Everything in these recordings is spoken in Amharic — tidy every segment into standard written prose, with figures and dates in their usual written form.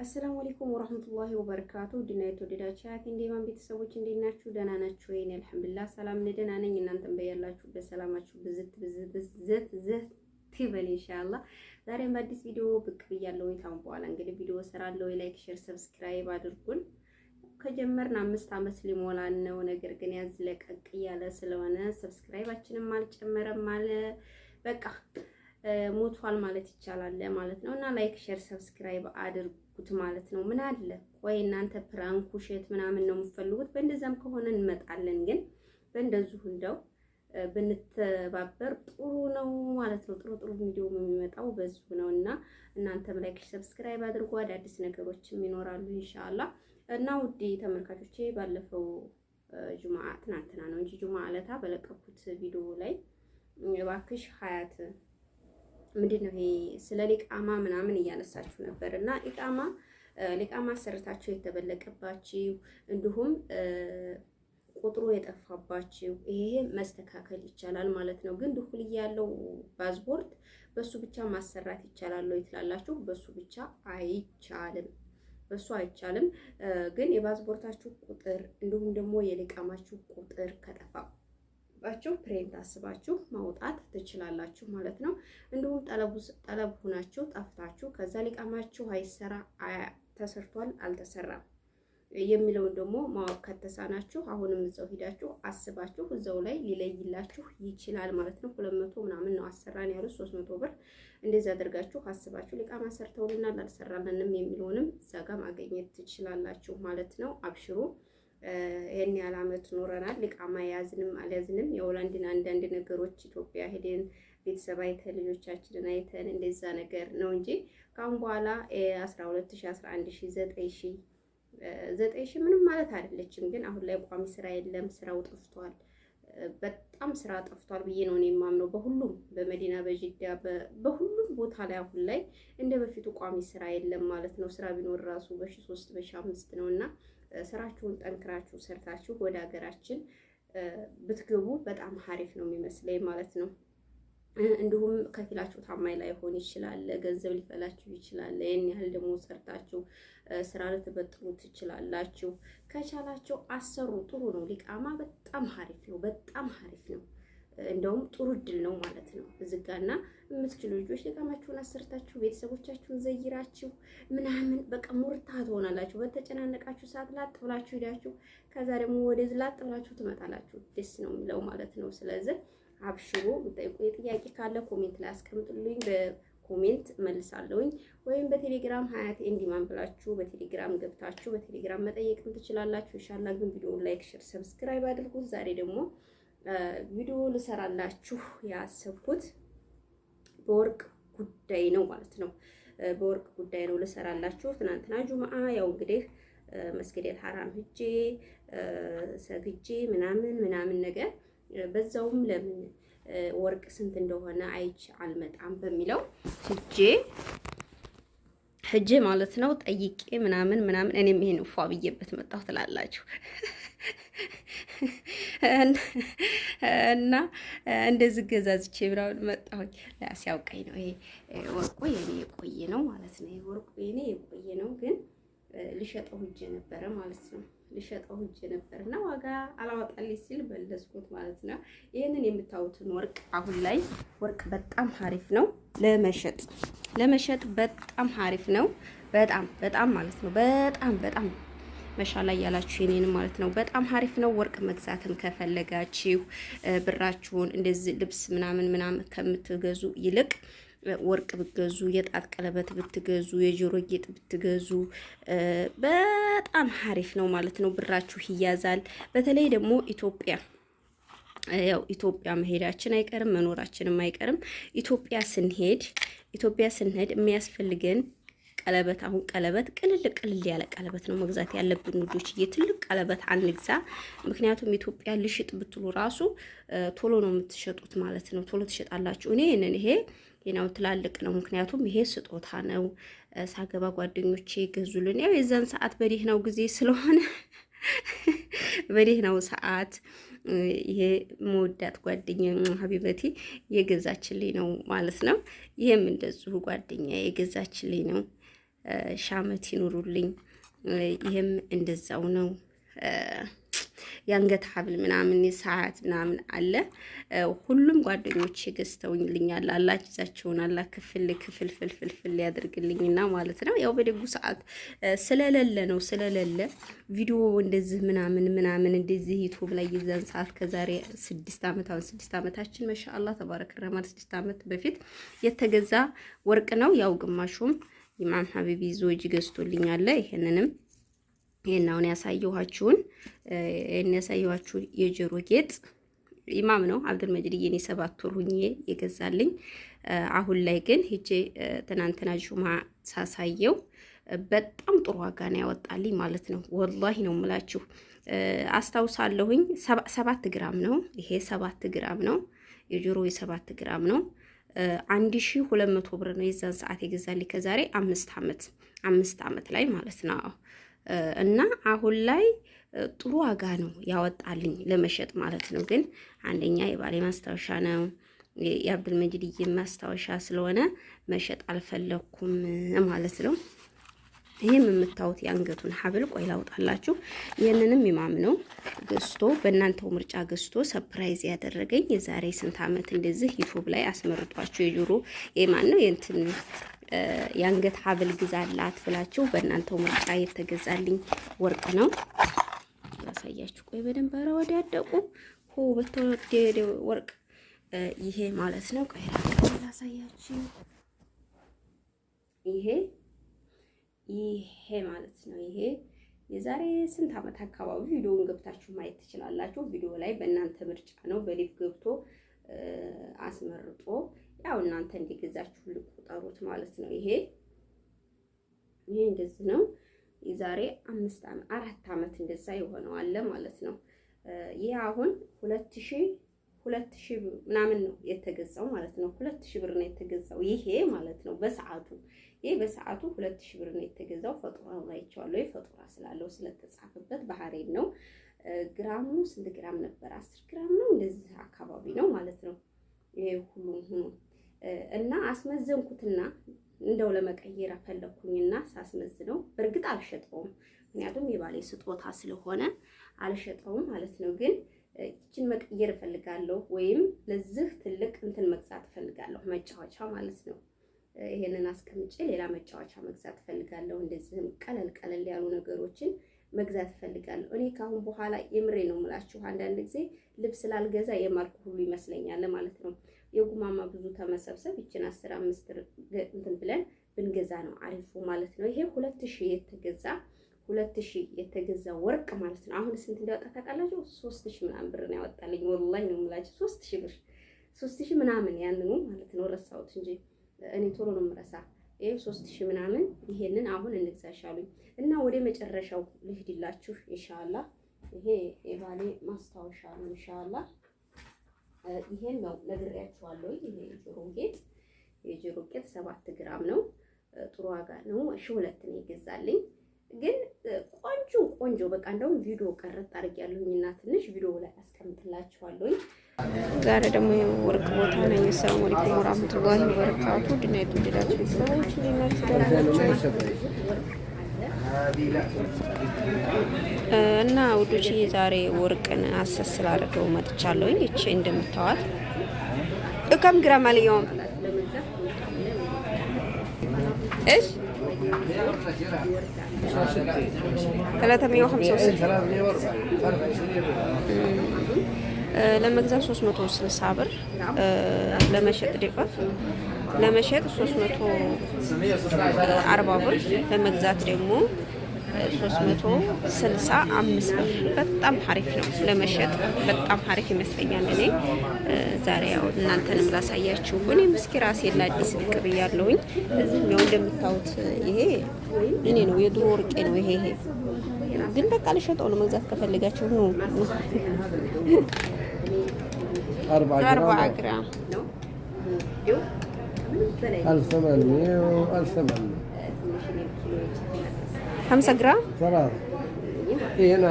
አሰላሙ አለይኩም ወራህመቱላሂ ወበረካቱ ዲና የተወደዳችሁ እንዴማን ቤተሰቦች እንዴት ናችሁ? ደህና ናችሁ ወይ? አልሐምዱሊላህ ሰላም ነኝ፣ ደህና ነኝ። እናንተም በያላችሁበት ሰላማችሁ ብዝት ይበል ኢንሻአላህ። ዛሬም በአዲስ ቪዲዮ ብቅ ብያለሁ። ታም በኋላ እንግዲህ ቪዲዮ እሰራለሁ። ላይክ፣ ሼር፣ ሰብስክራይብ አድርጉን። ከጀመርን 5 ዓመት ሊሞላን ነው። ነገር ግን ያዝለቀቅ ያለ ስለሆነ ሰብስክራይባችንም አልጨመረም ማለት በቃ ሞቷል ማለት ይቻላል ማለት ነው። እና ላይክ ሼር ሰብስክራይብ አድርጉት ማለት ነው። ምን አለ ቆይ እናንተ ፕራንክ ውሸት ምናምን ነው የምትፈልጉት? በእንደዛም ከሆነ እንመጣለን። ግን በእንደዚሁ እንደው ብንተባበር ጥሩ ነው ማለት ነው። ጥሩ ቪዲዮ የሚመጣው በዚሁ ነውና እናንተም ላይክ ሰብስክራይብ አድርጉ። አዳዲስ ነገሮችም ይኖራሉ ኢንሻአላህ። እና ውድ ተመልካቾቼ ባለፈው ጁማዓ ትናንትና ነው እንጂ ጁማዓ ዕለታ በለቀኩት ቪዲዮ ላይ እባክሽ ሀያት ምንድነው ይሄ ስለ ሊቃማ ምናምን እያነሳችሁ ነበር። እና ሊቃማ ሰርታችሁ የተበለቀባችሁ እንዲሁም ቁጥሩ የጠፋባችሁ ይሄ መስተካከል ይቻላል ማለት ነው። ግን ድኩል ያለው ፓስፖርት በሱ ብቻ ማሰራት ይቻላል ወይ ትላላችሁ? በሱ ብቻ አይቻልም። በሱ አይቻልም። ግን የፓስፖርታችሁ ቁጥር እንዲሁም ደግሞ የሊቃማችሁ ቁጥር ከጠፋባችሁ ፕሪንት አስባችሁ ማውጣት ትችላላችሁ ማለት ነው። እንዲሁም ጠለብ ሆናችሁ ጠፍታችሁ ከዛ ሊቃማችሁ አይሰራ ተሰርቷል አልተሰራም የሚለውን ደግሞ ማወቅ ከተሳናችሁ አሁንም እዛው ሂዳችሁ አስባችሁ እዛው ላይ ሊለይላችሁ ይችላል ማለት ነው። 200 ምናምን ነው አሰራን ያሉት 300 ብር እንደዛ አድርጋችሁ አስባችሁ ሊቃማ ሰርተውልናል አልሰራልንም የሚለውንም እዛ ጋር ማግኘት ትችላላችሁ ማለት ነው። አብሽሩ። ይሄን ያህል ዓመት ኖረናል። ሊቃማ ያዝንም አልያዝንም የሆላንድን አንዳንድ ነገሮች ኢትዮጵያ ሄደን ቤተሰብ አይተን ልጆቻችንን አይተን እንደዛ ነገር ነው እንጂ ካሁን በኋላ 12000 11000 9000 ምንም ማለት አይደለችም። ግን አሁን ላይ ቋሚ ስራ የለም። ስራው ጠፍቷል። በጣም ስራ ጠፍቷል ብዬ ነው እኔ የማምነው። በሁሉም በመዲና በጅዳ በሁሉም ቦታ ላይ አሁን ላይ እንደ በፊቱ ቋሚ ስራ የለም ማለት ነው። ስራ ቢኖር ራሱ በ1003 በ1005 ነውና ስራችሁን ጠንክራችሁ ሰርታችሁ ወደ ሀገራችን ብትገቡ በጣም ሀሪፍ ነው የሚመስለኝ ማለት ነው። እንዲሁም ከፊላችሁ ታማኝ ላይሆን ይችላል፣ ገንዘብ ሊፈላችሁ ይችላል። ይሄን ያህል ደግሞ ሰርታችሁ ስራ ልትበጥሉ ትችላላችሁ። ከቻላችሁ አሰሩ፣ ጥሩ ነው። ሊቃማ በጣም ሀሪፍ ነው፣ በጣም ሀሪፍ ነው። እንደውም ጥሩ እድል ነው ማለት ነው። እዝጋና የምትችሉ ልጆች ሊቃማችሁን አሰርታችሁ ቤተሰቦቻችሁን ዘይራችሁ ምናምን በቃ ሙርታ ትሆናላችሁ። በተጨናነቃችሁ ሰዓት ላጥ ብላችሁ ሄዳችሁ ከዛ ደግሞ ወደዚህ ላጥ ብላችሁ ትመጣላችሁ። ደስ ነው የሚለው ማለት ነው። ስለዚህ አብሽሩ። ብትጠይቁ ጥያቄ ካለ ኮሜንት ላይ አስቀምጡልኝ፣ በኮሜንት መልሳለሁኝ። ወይም በቴሌግራም ሀያት ኤንዲማን ብላችሁ በቴሌግራም ገብታችሁ በቴሌግራም መጠየቅም ትችላላችሁ። ኢንሻአላህ ግን ቪዲዮውን ላይክ፣ ሼር፣ ሰብስክራይብ አድርጉ። ዛሬ ደግሞ ቪዲዮ ልሰራላችሁ ያሰብኩት በወርቅ ጉዳይ ነው ማለት ነው። በወርቅ ጉዳይ ነው ልሰራላችሁ። ትናንትና ጁማዓ ያው እንግዲህ መስጊደል ሐራም ሂጄ ሰግጄ ምናምን ነገር በዛውም ለምን ወርቅ ስንት እንደሆነ አይቼ አልመጣም በሚለው ሂጄ ማለት ነው ጠይቄ ምናምን እኔም ይሄን ፏ ብዬበት መጣሁ ትላላችሁ። እና እንደዚህ ገዛዝቼ ብራውን መጣሁኝ። ሲያውቀኝ ነው ይሄ ወርቁ የኔ የቆየ ነው ማለት ነው። ይሄ ወርቁ የኔ የቆየ ነው ግን ልሸጠው ሂጄ ነበረ ማለት ነው። ልሸጠው ሂጄ ነበርና ዋጋ አላወጣልኝ ሲል በለስኩት ማለት ነው። ይሄንን የምታዩትን ወርቅ አሁን ላይ ወርቅ በጣም ሀሪፍ ነው ለመሸጥ በጣም ሀሪፍ ነው። በጣም ማለት ነው። በጣም መሻላ ያላችሁ የኔን ማለት ነው። በጣም ሀሪፍ ነው። ወርቅ መግዛትም ከፈለጋችሁ ብራችሁን እንደዚህ ልብስ ምናምን ከምትገዙ ይልቅ ወርቅ ብትገዙ፣ የጣት ቀለበት ብትገዙ፣ የጆሮ ጌጥ ብትገዙ በጣም ሀሪፍ ነው ማለት ነው። ብራችሁ ይያዛል። በተለይ ደግሞ ኢትዮጵያ መሄዳችን አይቀርም መኖራችንም አይቀርም። ኢትዮጵያ ስንሄድ የሚያስፈልገን ቀለበት፣ አሁን ቀለበት ቅልል ያለ ቀለበት ነው መግዛት ያለብን ልጆች። ትልቅ ቀለበት አንግዛ። ምክንያቱም ኢትዮጵያ ልሽጥ ብትሉ ራሱ ቶሎ ነው የምትሸጡት ማለት ነው። ቶሎ ትሸጣላችሁ። ይሄ የናው ትላልቅ ነው። ምክንያቱም ይሄ ስጦታ ነው። ሳገባ ጓደኞቼ ገዙልን። ያው የዛን ሰዓት በደህናው ጊዜ ስለሆነ በደህናው ሰዓት ይሄ መወዳት ጓደኛ ሀቢበቲ የገዛችልኝ ነው ማለት ነው። ይሄም እንደዚሁ ጓደኛ የገዛችልኝ ነው። ሻመት ይኑሩልኝ። ይሄም እንደዛው ነው። የአንገት ሐብል ምናምን ሰዓት ምናምን አለ። ሁሉም ጓደኞቼ ገዝተውልኛል። አላህ ጅዛቸውን አላህ ክፍል ፍልፍል ያደርግልኝና ማለት ነው። ያው በደጉ ሰዓት ስለሌለ ነው ቪዲዮ እንደዚህ ምናምን እንደዚህ ዩቲዩብ ላይ የዛን ሰዓት ከዛሬ 6 ዓመት አሁን 6 ዓመታችን ማሻአላህ ተባረከ ረህማን 6 ዓመት በፊት የተገዛ ወርቅ ነው። ያው ግማሹም ኢማም ሀቢቢ ዞጅ ገዝቶልኛል። ይሄን አሁን ያሳየኋችሁን የጆሮ ጌጥ ኢማም ነው አብዱል መጂድ የኔ 7 ወር ሁኜ የገዛልኝ። አሁን ላይ ግን ሄጄ ትናንትና ጁማ ሳሳየው በጣም ጥሩ ዋጋ ነው ያወጣልኝ ማለት ነው። ወላሂ ነው የምላችሁ። አስታውሳለሁኝ 7 ግራም ነው ይሄ 7 ግራም ነው የጆሮ 7 ግራም ነው። 1200 ብር ነው የዛን ሰዓት የገዛልኝ ከዛሬ 5 ዓመት ላይ ማለት ነው። እና አሁን ላይ ጥሩ ዋጋ ነው ያወጣልኝ ለመሸጥ ማለት ነው። ግን አንደኛ የባሌ ማስታወሻ ነው የአብዱል መጂድ ማስታወሻ ስለሆነ መሸጥ አልፈለኩም ማለት ነው። ይሄም የምታዩት የአንገቱን ሐብል ቆይ ላውጣላችሁ። ይሄንንም ኢማም ነው ገዝቶ በእናንተው ምርጫ ገዝቶ ሰርፕራይዝ ያደረገኝ የዛሬ ስንት ዓመት እንደዚህ ዩቲዩብ ላይ አስመርጧችሁ የጆሮ የማን ነው የእንትን የአንገት ሐብል ግዛላት ብላችሁ በእናንተው ምርጫ የተገዛልኝ ወርቅ ነው። ላሳያችሁ ቆይ በደንብ አረ ወደ ያደቁ በተወደደ ወርቅ ይሄ ማለት ነው። ቆይ ላሳያችሁ ይሄ ማለት ነው። ይሄ የዛሬ ስንት ዓመት አካባቢ ቪዲዮውን ገብታችሁ ማየት ትችላላችሁ። ቪዲዮ ላይ በእናንተ ምርጫ ነው በሊፍ ገብቶ አስመርጦ ያው እናንተ እንደገዛችሁ ልቁጠሩት ማለት ነው። ይሄ እንደዚህ ነው። የዛሬ 4 ዓመት እንደዛ የሆነው አለ ማለት ነው። ይሄ አሁን 2000 ምናምን ነው የተገዛው ማለት ነው። 2000 ብር ነው የተገዛው ይሄ ማለት ነው። በሰዓቱ 2000 ብር ነው የተገዛው። ፈጡራውን አይቼዋለሁ። ፈጡራ ስላለው ስለተጻፈበት ባህሬን ነው። ግራሙ ስንት ግራም ነበር? 10 ግራም ነው እንደዚህ አካባቢ ነው ማለት ነው። ይሄ ሁሉም ሆኖ እና አስመዘንኩትና እንደው ለመቀየር ፈለኩኝና ሳስመዝነው በእርግጥ አልሸጠውም። ምክንያቱም የባሌ ስጦታ ስለሆነ አልሸጠውም ማለት ነው። ግን እቺን መቀየር እፈልጋለሁ ወይም ለዚህ ትልቅ እንትን መግዛት እፈልጋለሁ መጫወቻ ማለት ነው። ይሄንን አስቀምጬ ሌላ መጫወቻ መግዛት እፈልጋለሁ። እንደዚህም ቀለል ያሉ ነገሮችን መግዛት እፈልጋለሁ። እኔ ካሁን በኋላ የምሬ ነው የምላችሁ አንዳንድ ጊዜ ልብስ ላልገዛ የማልኩ ሁሉ ይመስለኛል ማለት ነው። የጉማማ ብዙ ተመሰብሰብ ይችን 15 እንትን ብለን ብንገዛ ነው አሪፉ ማለት ነው። ይሄ 2000 የተገዛ ወርቅ ማለት ነው። አሁን ስንት እንዳወጣ ታውቃላችሁ? 3000 ምናምን ብር ነው ያወጣልኝ። ወላሂ ነው የምላችሁ 3000 ብር 3000 ምናምን ያንኑ ማለት ነው። ረሳሁት እንጂ እኔ ቶሎ ነው የምረሳ። ይሄ 3000 ምናምን ይሄንን አሁን እንግዛሻሉኝ እና ወደ መጨረሻው ልሂድላችሁ ኢንሻአላህ። ይሄ የባሌ ማስታወሻ ነው ኢንሻአላህ። ይሄን ነው ነግሬያችኋለሁ። ይሄ የጆሮ ጌጥ 7 ግራም ነው። ጥሩ ዋጋ ነው። 2 ነው የገዛልኝ። ግን ቆንጆ በቃ እንደውም ቪዲዮ ቀረጥ አድርጌያለሁኝና ትንሽ ቪዲዮ ላይ አስቀምጥላችኋለሁ። ዛሬ ደግሞ የወርቅ ቦታ ነኝ። ሰላም አለይኩም ወራህመቱላሂ ወበረካቱ። ድና የተወደዳችሁ ሰዎች እና ውዶች ዛሬ ወርቅን አሰስል አድርገው መጥቻለሁኝ። እቺ እንደምታዋት ከም ግራም አለየውም ايش 365 ለመግዛት 360 ብር ለመሸጥ ደፋፍ ለመሸጥ 340 ብር ለመግዛት ደግሞ 365 ብር። በጣም ሀሪፍ ነው ለመሸጥ በጣም ሀሪፍ ይመስለኛል። እኔ ዛሬ ያው እናንተንም ላሳያችሁ እኔም እስኪ ራሴን ለአዲስ ብቅ ብያለሁኝ። እዚህ ነው እንደምታዩት ይሄ እኔ ነው የድሮ ወርቄ ነው። ይሄ ግን በቃ ልሸጠው ነው። መግዛት ከፈለጋችሁ ነው 4 ግራም ነው 1800 50 ግራም ይሄና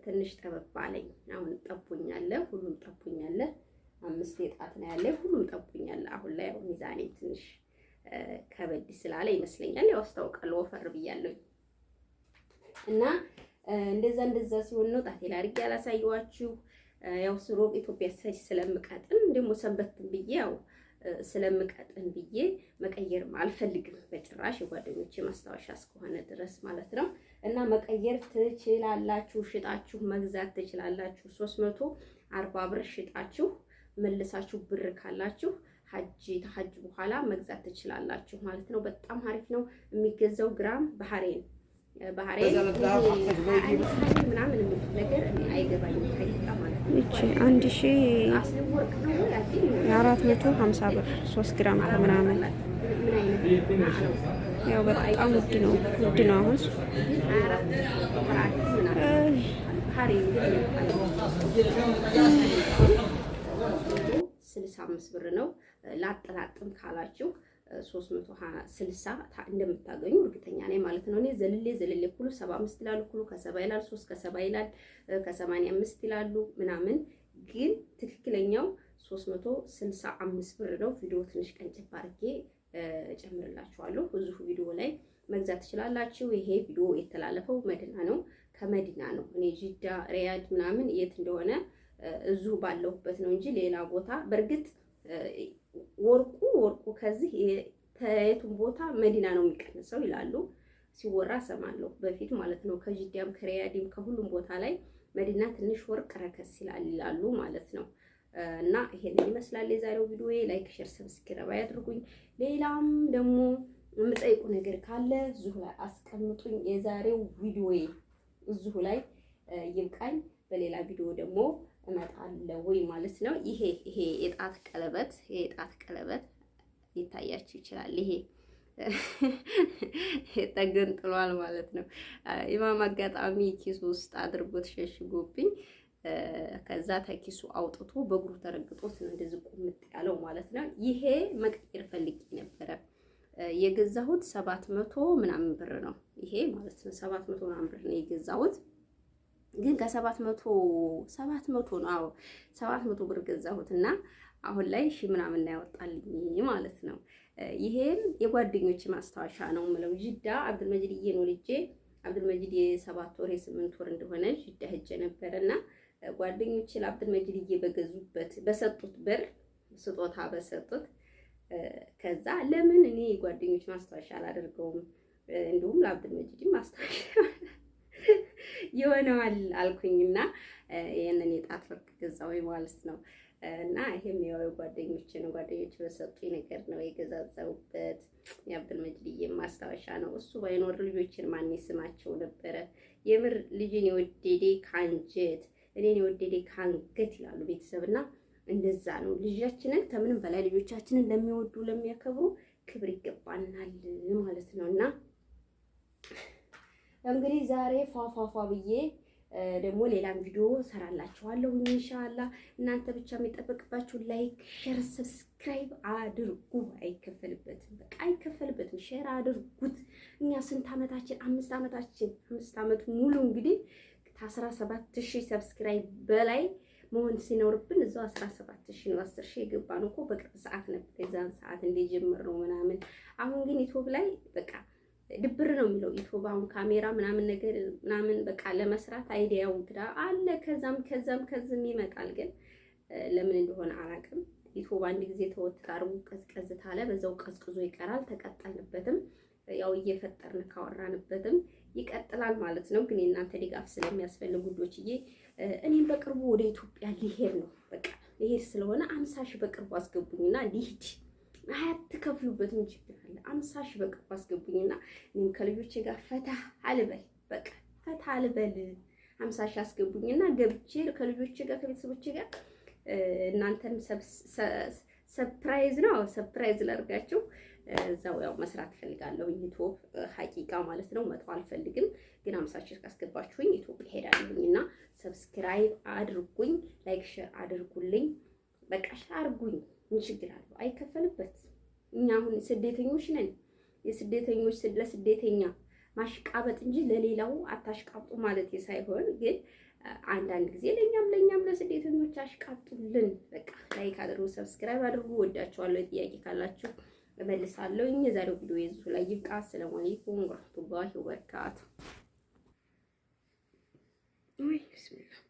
ትንሽ ጠበብ አለኝ። አሁን ጠቡኛል፣ ሁሉም ጠቡኛል። 5 የጣት ነው ያለ ሁሉም ጠቡኛል። አሁን ላይ ሚዛኔ ትንሽ ከበድ ስላለ ይመስለኛል። ያው አስታውቃለሁ ወፈር ብያለሁ እና እንደዛ ሲሆን ነው ጣቴ ላይ አድርጌ ያላሳየኋችሁ። ያው ስሮቅ ኢትዮጵያ ስለምቀጥን ደግሞ ሰንበትን ብዬ ያው ስለምቀጥን ብዬ መቀየር አልፈልግም በጭራሽ የጓደኞቼ ማስታወሻ እስከሆነ ድረስ ማለት ነው። እና መቀየር ትችላላችሁ፣ ሽጣችሁ መግዛት ትችላላችሁ። 340 ብር ሽጣችሁ መልሳችሁ ብር ካላችሁ ተሐጅ በኋላ መግዛት ትችላላችሁ ማለት ነው። በጣም አሪፍ ነው። የሚገዛው ግራም ባህሬን ምናምን ነገር አይገባኝም ሀቂቃ ማለት ነው። እቺ 1450 ብር 3 ግራም ከምናምን ያው በጣም ውድ ነው አሁን 65 ብር ነው። ላጥላጥም ካላችሁ 360 እንደምታገኙ እርግጠኛ ነኝ ማለት ነው። እኔ ዘልሌ ኩሉ 75 ይላሉ፣ ኩሉ ከ70 ይላል፣ 3 ከ70 ይላል፣ ከ85 ይላሉ ምናምን፣ ግን ትክክለኛው 365 ብር ነው። ቪዲዮ ትንሽ ቀንጭብ አድርጌ እጨምርላችኋለሁ። እዚሁ ቪዲዮ ላይ መግዛት ትችላላችሁ። ይሄ ቪዲዮ የተላለፈው መዲና ነው፣ ከመዲና ነው። እኔ ጂዳ ሪያድ ምናምን የት እንደሆነ እዚሁ ባለሁበት ነው እንጂ ሌላ ቦታ በእርግጥ ወርቁ ከዚህ የቱን ቦታ መዲና ነው የሚቀንሰው ይላሉ ሲወራ ሰማለሁ በፊት ማለት ነው። ከጂዳም ከሪያድም ከሁሉም ቦታ ላይ መዲና ትንሽ ወርቅ ረከስ ይላሉ ማለት ነው። እና ይሄንን ይመስላል የዛሬው ቪዲዮ። ላይክ፣ ሼር፣ ሰብስክራይብ ያድርጉኝ። ሌላም ደግሞ የምጠይቁ ነገር ካለ እዚሁ ላይ አስቀምጡኝ። የዛሬው ቪዲዮ እዚሁ ላይ ይብቃኝ። በሌላ ቪዲዮ ደግሞ እመጣለሁ ወይ ማለት ነው። ይሄ የጣት ቀለበት ሊታያችሁ ይችላል። ይሄ ተገንጥሏል ማለት ነው። ኢማም አጋጣሚ ኪሱ ውስጥ አድርጎት ሸሽጎብኝ ከዛ ተኪሱ አውጥቶ በእግሩ ተረግጦት ነው እንደዚህ ቁምጥ ያለው ማለት ነው። ይሄ መቀየር ፈልጌ ነበረ። የገዛሁት 700 ምናምን ብር ነው ይሄ ማለት ነው። 700 ምናምን ብር ነው የገዛሁት፣ ግን ከ700 ነው። አዎ 700 ብር ገዛሁትና አሁን ላይ ሺህ ምናምን ያወጣልኝ ማለት ነው። ይሄም የጓደኞች ማስታወሻ ነው የምለው። ጅዳ አብዱልመጂድዬ ነው ልጄ አብዱልመጂድ የ7 ወር የ8 ወር እንደሆነ ጅዳ ሄጄ ነበርና ጓደኞቼ ለአብዱልመጂድዬ በሰጡት ብር ስጦታ በሰጡት ከዛ ለምን እኔ ጓደኞች ማስታወሻ አላደርገውም፣ እንዲሁም ለአብዱልመጂድ ማስታወሻ ይሆነዋል አልኩኝና ይሄንን የጣት ወርቅ ገዛው ማለት ነው። እና ይሄም ያው ጓደኞቼ በሰጡኝ ነገር ነው የገዛዛውበት። የአብዱልመጂድዬ ማስታወሻ ነው። እሱ ባይኖር ልጆችን ማን ይስማቸው ነበረ? የምር ልጅን የወደደ ካንጀት እኔን የወደደ ካንገት ይላሉ ቤተሰብና እንደዛ ነው። ልጃችንን ከምንም በላይ ልጆቻችንን ለሚወዱ ለሚያከብሩ ክብር ይገባናል ማለት ነውና እንግዲህ ዛሬ ፏፏፏ ብዬ ደግሞ ሌላም ቪዲዮ ሰራላችኋለሁ ኢንሻአላህ። እናንተ ብቻ የሚጠበቅባችሁ ላይክ፣ ሼር፣ ሰብስክራይብ አድርጉ። አይከፈልበትም፣ በቃ አይከፈልበትም። ሼር አድርጉት። እኛ ስንት ዓመታችን? 5 ዓመታችን። 5 ዓመት ሙሉ እንግዲህ ከ17000 ሰብስክራይብ በላይ መሆን ሲኖርብን እዛው 17000 ነው። 10000 የገባን እኮ በቅርብ ሰዓት ነበር፣ የዛን ሰዓት እንደጀመርነው ምናምን። አሁን ግን ዩቲዩብ ላይ በቃ ድብር ነው የሚለው ዩቲዩብ። አሁን ካሜራ ምናምን ነገር ምናምን በቃ ለመስራት አይዲያው ግዳ አለ። ከዛም ይመጣል። ግን ለምን እንደሆነ አላውቅም። ዩቲዩብ አንድ ጊዜ ተወጥታሩ ቀዝቀዝ ታለ በዛው ቀዝቅዞ ይቀራል። ተቀጠልንበትም ያው እየፈጠርን ካወራንበትም ይቀጥላል ማለት ነው። ግን የእናንተ ድጋፍ ስለሚያስፈልግ ጉዶችዬ እኔም በቅርቡ ወደ ኢትዮጵያ ሊሄድ ነው። በቃ ሊሄድ ስለሆነ 50,000 በቅርቡ አስገቡኝና ሊሄድ አትከፍሉበት ምን ችግር አለ? 50,000 በቅርቡ አስገቡኝና እኔም ከልጆቼ ጋር ፈታ አልበል። በቃ ፈታ አልበል። 50,000 አስገቡኝና ገብቼ ከልጆቼ ጋር ከቤተሰቦቼ ጋር እናንተን ሰርፕራይዝ ላድርጋችሁ። እዛው ያው መስራት ፈልጋለሁ ዩቲዩብ ሐቂቃ ማለት ነው። መተው አልፈልግም። ግን 50,000 ካስገባችሁኝ ዩቲዩብ ይሄዳልኝና ሰብስክራይብ አድርጉኝ፣ ላይክ ሼር አድርጉልኝ። በቃ ሼር አድርጉኝ። ምን ችግር አለው? አይከፈልበት። እኛ አሁን ስደተኞች ነን። የስደተኞች ለስደተኛ ማሽቃበጥ እንጂ ለሌላው አታሽቃብጡ ማለት ሳይሆን፣ ግን አንዳንድ ጊዜ ለኛም ለስደተኞች አሽቃብጡልን። በቃ ላይክ አድርጉ፣ ሰብስክራይብ አድርጉ። ወዳችኋለሁ። ጥያቄ ካላችሁ እመልሳለሁ። የዛሬው ቪዲዮ የዚሁ ላይ ይብቃ። ሰላም አለይኩም ወራህመቱላሂ ወበረካቱ። ወይ ቢስሚላህ